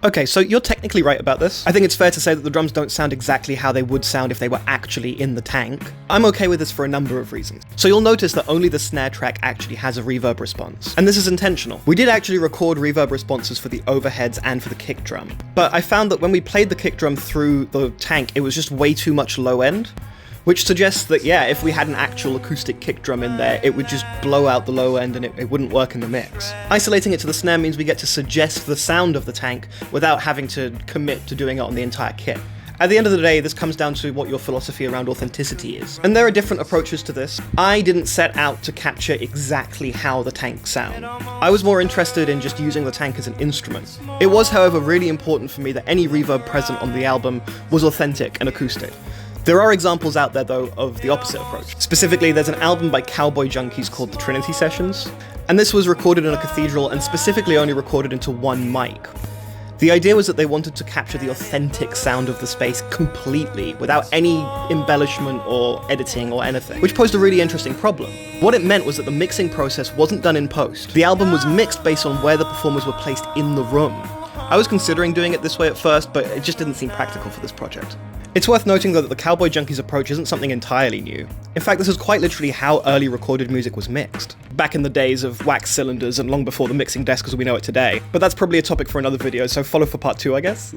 Okay, so you're technically right about this. I think it's fair to say that the drums don't sound exactly how they would sound if they were actually in the tank. I'm okay with this for a number of reasons. So you'll notice that only the snare track actually has a reverb response, and this is intentional. We did actually record reverb responses for the overheads and for the kick drum, but I found that when we played the kick drum through the tank, it was just way too much low end. Which suggests that, yeah, if we had an actual acoustic kick drum in there, it would just blow out the low end and it wouldn't work in the mix. Isolating it to the snare means we get to suggest the sound of the tank without having to commit to doing it on the entire kit. At the end of the day, this comes down to what your philosophy around authenticity is. And there are different approaches to this. I didn't set out to capture exactly how the tanks sound. I was more interested in just using the tank as an instrument. It was, however, really important for me that any reverb present on the album was authentic and acoustic. There are examples out there, though, of the opposite approach. Specifically, there's an album by Cowboy Junkies called The Trinity Sessions, and this was recorded in a cathedral and specifically only recorded into one mic. The idea was that they wanted to capture the authentic sound of the space completely, without any embellishment or editing or anything, which posed a really interesting problem. What it meant was that the mixing process wasn't done in post. The album was mixed based on where the performers were placed in the room. I was considering doing it this way at first, but it just didn't seem practical for this project. It's worth noting, though, that the Cowboy Junkies approach isn't something entirely new. In fact, this is quite literally how early recorded music was mixed, back in the days of wax cylinders and long before the mixing desk as we know it today. But that's probably a topic for another video, so follow for part 2, I guess.